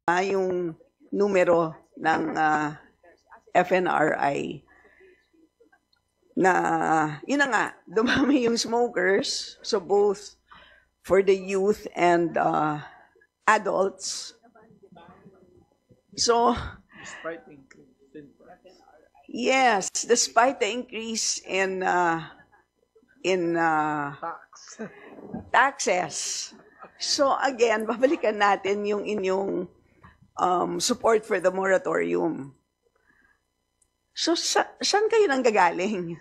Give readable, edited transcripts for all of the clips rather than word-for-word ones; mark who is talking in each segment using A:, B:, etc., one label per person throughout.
A: yung numero ng FNRI na yun na nga, dumami yung smokers, so both for the youth and adults. So, yes, despite the increase in taxes. So again, babalikan natin yung inyong support for the moratorium. So saan kayo nang gagaling?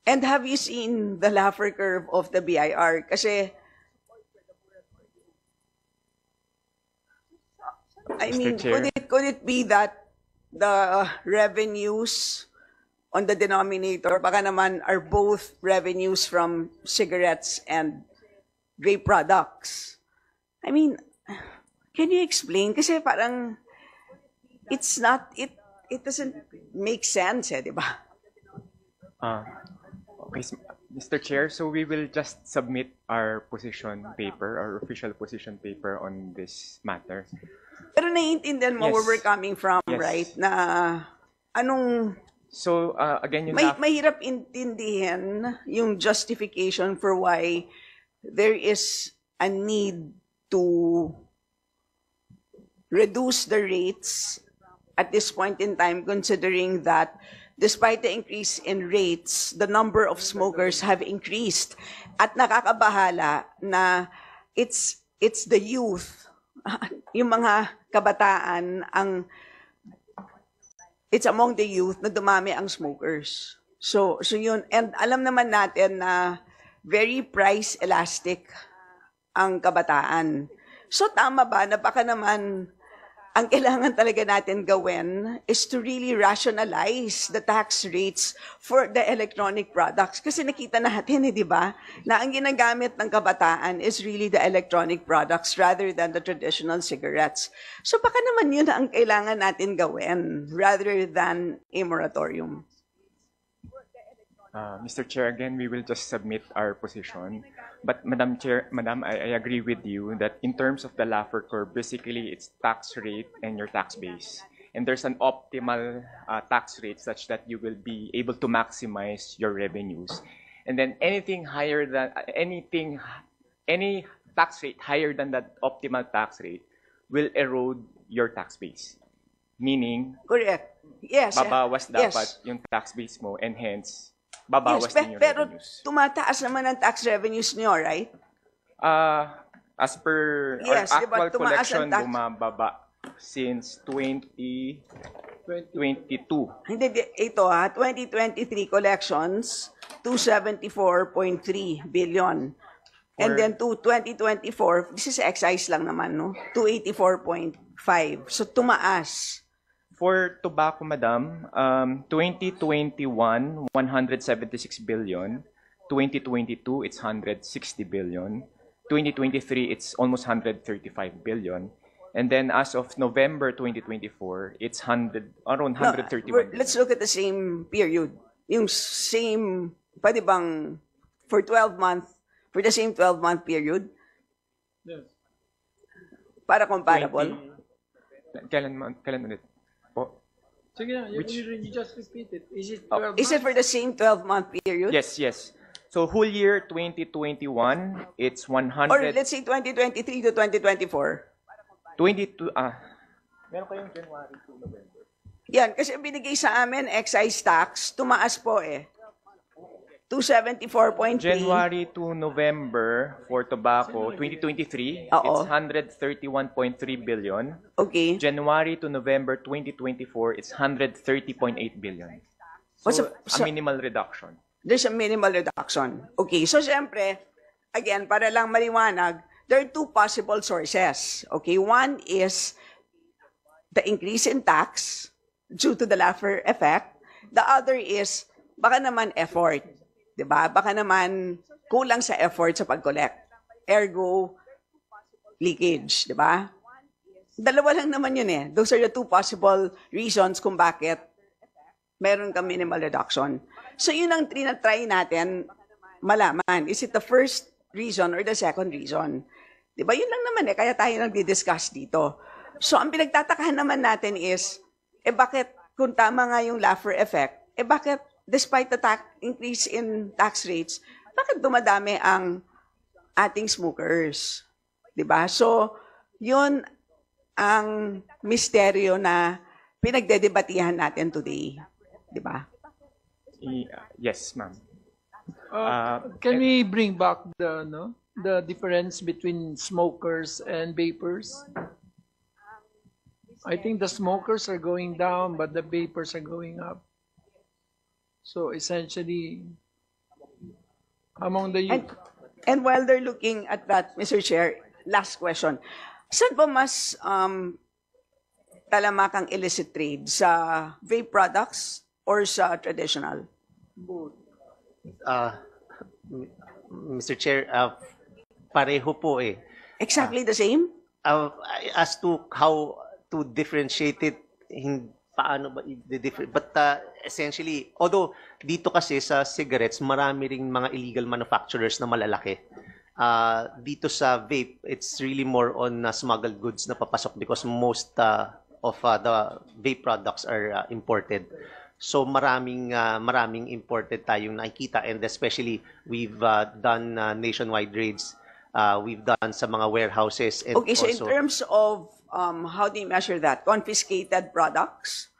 A: And have you seen the Laffer curve of the BIR? Kasi I mean, could it be that the revenues on the denominator baka naman are both revenues from cigarettes and vape products? I mean, can you explain? Kasi parang it's not, it doesn't make sense, di ba?
B: Okay, Mr. Chair, so we will just submit our position paper, our official position paper on this matter.
A: Pero naiintindihan mo where we're coming from, right? Na anong...
B: So, again, yung
A: mahirap intindihin yung justification for why there is a need to reduce the rates at this point in time, considering that despite the increase in rates, the number of smokers have increased. At nakakabahala na it's the youth, yung mga kabataan, it's among the youth na dumami ang smokers. So yun, and alam naman natin na very price elastic ang kabataan. So tama ba na baka naman ang kailangan talaga natin gawin is to really rationalize the tax rates for the electronic products. Kasi nakita natin, di ba, na ang ginagamit ng kabataan is really the electronic products rather than the traditional cigarettes. So baka naman yun ang kailangan natin gawin rather than a moratorium.
B: Mr. Chair, again, we will just submit our position. But Madam Chair, I agree with you that in terms of the Laffer curve, basically it's tax rate and your tax base. And there's an optimal tax rate such that you will be able to maximize your revenues. And then any tax rate higher than that optimal tax rate will erode your tax base. Meaning,
A: correct. Yes.
B: Babawas dapat yung tax base mo and hence babawas din yung revenues.
A: Pero tumataas naman ang tax revenues niyo, right?
B: As per our actual collection, bumababa since 2022.
A: Hindi, ito 2023 collections, 274.3 billion. And then to 2024, this is excise lang naman, no? 284.5. So tumaas.
B: For tobacco, Madam, 2021, 176 billion. 2022, it's 160 billion. 2023, it's almost 135 billion. And then as of November 2024, it's around 131 billion.
A: Let's look at the same period. Yung same, pwede bang for the same 12-month period?
C: Yes.
A: Para comparable?
B: Kailan ulit?
C: Sige na, you just repeat it. Is it 12
A: Is it for the same 12-month period?
B: Yes. So whole year 2021, it's 100.
A: Or let's say 2023 to 2024.
B: 22, meron kayong January to November.
A: Yan, kasi binigay sa amin excise tax, tumaas po 274.3.
B: January to November for tobacco, 2023, it's 131.3 billion.
A: Okay.
B: January to November 2024, it's 130.8 billion. So, a minimal reduction.
A: There's a minimal reduction. Okay, so siyempre, again, para lang maliwanag, there are two possible sources. Okay, one is the increase in tax due to the Laffer effect. The other is, baka naman effort. Diba? Baka naman kulang sa effort sa pag-collect. Ergo, leakage. Diba? Dalawa lang naman yun Those are the two possible reasons kung bakit meron ka minimal reduction. So yun ang trinatry natin malaman. Is it the first reason or the second reason. Di ba? Yun lang naman kaya tayo nagdi-discuss dito. So, ang pinagtatakahan naman natin is, bakit, kung tama nga yung Laffer effect, bakit, despite the increase in tax rates, bakit dumadami ang ating smokers? Di ba? So, yun ang misteryo na pinagdedebatihan natin today. Di ba?
B: Yes, ma'am.
C: Can we bring back the difference between smokers and vapors? I think the smokers are going down, but the vapors are going up. So essentially, among the youth.
A: And while they're looking at that, Mr. Chair, last question. Saan ba mas talamakang illicit trade? Sa vape products or sa traditional?
D: Mr. Chair, pareho po eh.
A: Exactly the same?
D: As to how to differentiate it, paano ba i-different? But essentially, although dito kasi sa cigarettes, marami ring mga illegal manufacturers na malalaki. Dito sa vape, it's really more on smuggled goods na papasok because most of the vape products are imported. So maraming imported tayong nakikita, and especially we've done nationwide raids. We've done sa mga warehouses. And
A: Okay, so in
D: also,
A: terms of how do you measure that? Confiscated products?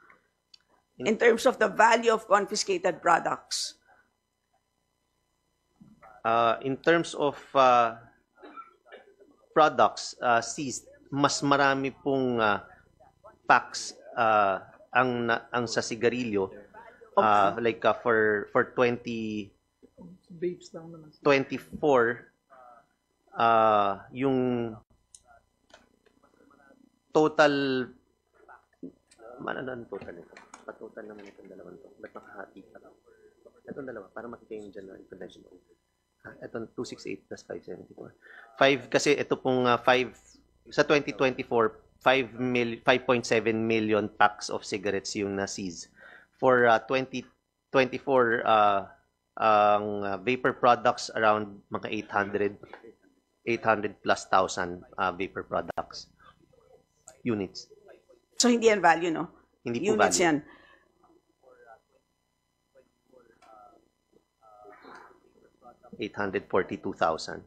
A: In terms of the value of confiscated products?
D: in terms of products seized, mas marami pong packs ang sa sigarilyo. Like for 2024,
C: Vapes lang naman.
D: yung total, ano ang total nito? Pa-total naman itong dalawang to. Ba't makahati pa lang? Itong dalawa, para makita yung dyan na international. Itong 268 plus 574. 5, kasi ito pong 5, sa 2024, 5.7 million packs of cigarettes yung na-seize. For 2024, ang vapor products around mga 800 plus thousand vapor products units.
A: So hindi yan value, no?
D: Hindi po
A: Units
D: value.
A: yan.
D: $842,000.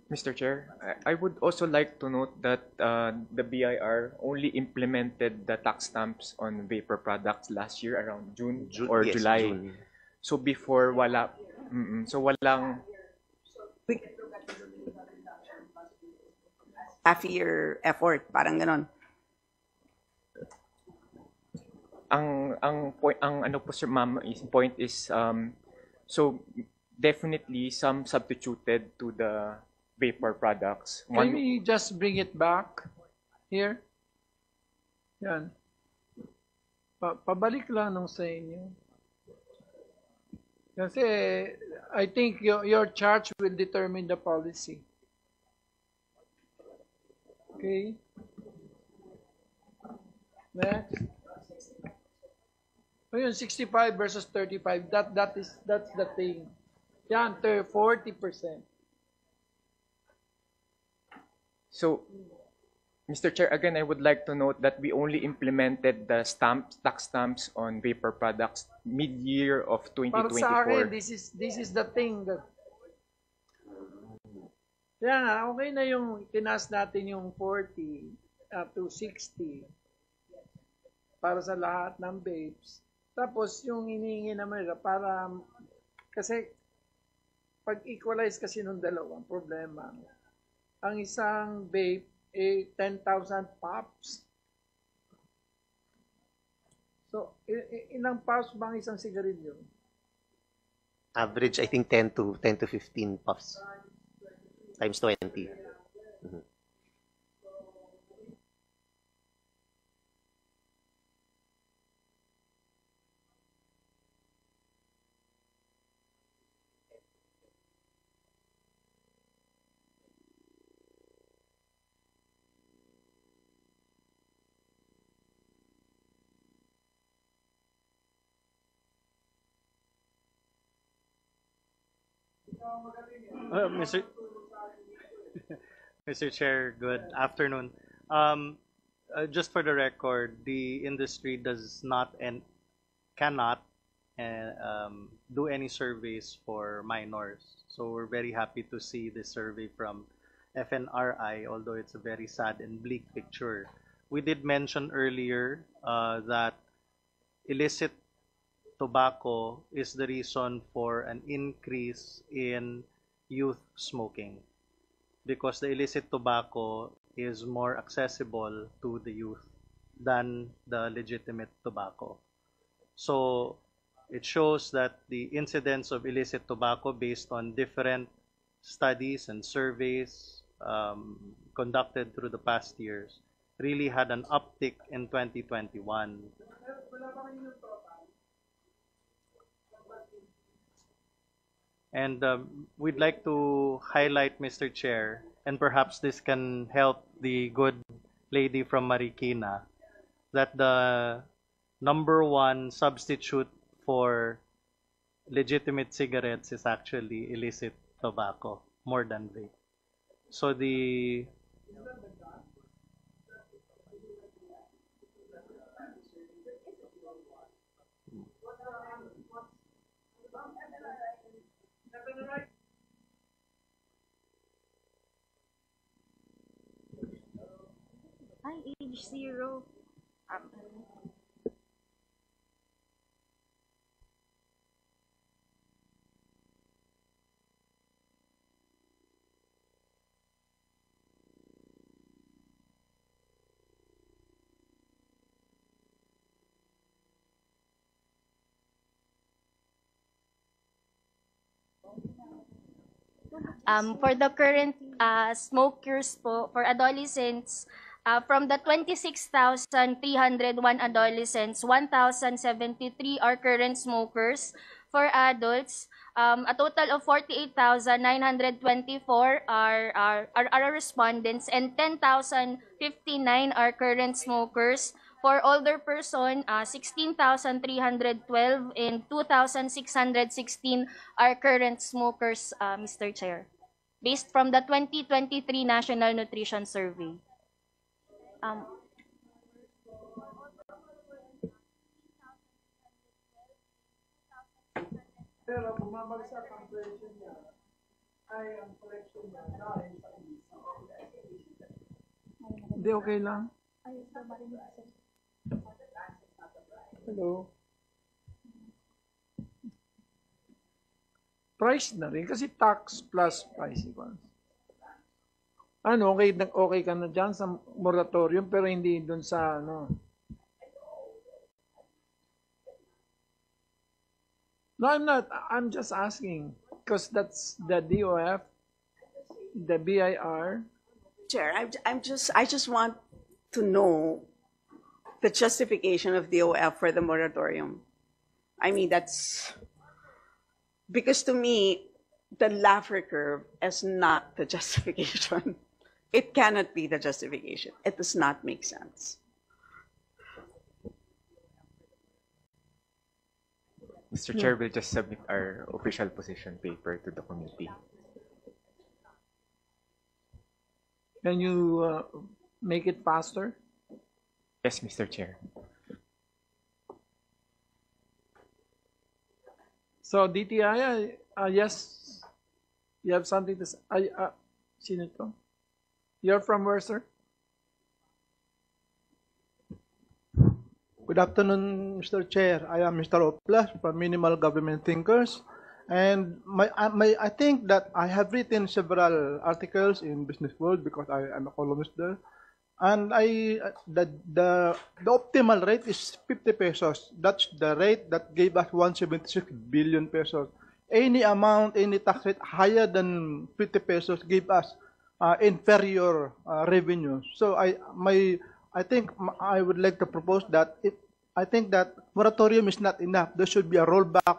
B: Mr. Chair, I would also like to note that the BIR only implemented the tax stamps on vapor products last year around June or
D: Yes,
B: July.
D: June.
B: So before wala, so walang
A: Half-year effort, parang ganon.
B: ang ano po sir ma'am is point is so definitely some substituted to the vapor products.
C: Can we just bring it back here? Yan. Pabalik lang nung sa inyo. Kasi I think your charge will determine the policy. Okay. Next. So yun, 65 versus 35. That's the thing. Yan, 40%.
B: So, Mr. Chair, again, I would like to note that we only implemented the tax stamps on vapor products mid-year of
C: Para sa akin,
B: 2024.
C: this is the thing that kaya nga, okay na yung tinaas natin yung 40 up to 60 para sa lahat ng vapes. Tapos yung hinihingi naman nila para kasi pag equalize kasi nung dalawang problema. Ang isang vape 10,000 pops. So, ilang pops ba ang isang sigarilyo?
D: Average, I think 10 to 15 puffs times 20. Mhm.
E: Mr. Mr. Chair, good afternoon. Just for the record, the industry does not and cannot do any surveys for minors. So we're very happy to see this survey from FNRI, although it's a very sad and bleak picture. We did mention earlier that illicit tobacco is the reason for an increase in youth smoking, because the illicit tobacco is more accessible to the youth than the legitimate tobacco. So it shows that the incidence of illicit tobacco, based on different studies and surveys conducted through the past years, really had an uptick in 2021. And we'd like to highlight, Mr. Chair, and perhaps this can help the good lady from Marikina, that the #1 substitute for legitimate cigarettes is actually illicit tobacco, more than vape. So the
F: Hi, age 0. For the current smokers po, for adolescents, from the 26,301 adolescents, 1,073 are current smokers. For adults, a total of 48,924 are respondents, and 10,059 are current smokers. For older person, 16,312 and 2,616 are current smokers, Mr. Chair, based from the 2023 National Nutrition Survey.
C: Pero bumabagsak ang presyo niya, ay ang collection niya dahil sa Hindi, okay lang. Hello. Price na rin kasi tax plus price equals. Ano, okay ka na dyan sa moratorium pero hindi dun sa ano. No, I'm not. I'm just asking because that's the DOF, the BIR.
A: Chair, I just want to know the justification of DOF for the moratorium. I mean, that's because to me, the Laffer curve is not the justification. It cannot be the justification. It does not make sense.
B: Mr. Chair, we'll just submit our official position paper to the committee.
C: Can you make it faster?
B: Yes, Mr. Chair.
C: So DTI, yes, you have something to say. Sino to? You're from where, sir?
G: Good afternoon, Mr. Chair. I am Mr. Oplas from Minimal Government Thinkers. And I think that I have written several articles in Business World because I am a columnist there. And the optimal rate is 50 pesos. That's the rate that gave us 176 billion pesos. Any amount, any tax rate higher than 50 pesos gave us inferior revenue. So I think I would like to propose that I think that moratorium is not enough. There should be a rollback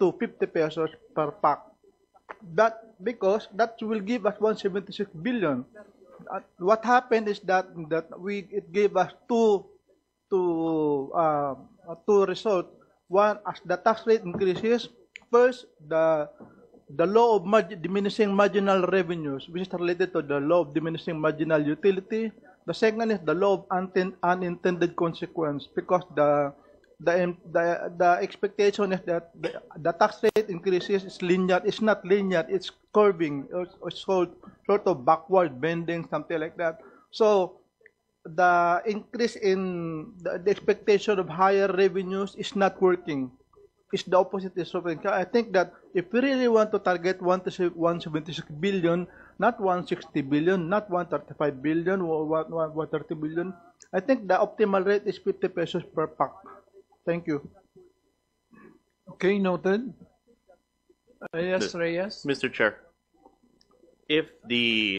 G: to 50 pesos per pack. That because that will give us 176 billion. What happened is that it gave us two results. One, as the tax rate increases, first the the law of diminishing marginal revenues, which is related to the law of diminishing marginal utility. The second is the law of unintended consequence, because the expectation is that the tax rate increases is linear. It's not linear. It's curving. It's sort of backward bending, something like that. So the increase in the expectation of higher revenues is not working. It's the opposite is working. I think that if we really want to target 176 billion, not 160 billion, not 135 billion or 130 billion, I think the optimal rate is 50 pesos per pack. Thank you.
C: Okay, noted. Yes, Reyes.
H: Mr. Chair, if the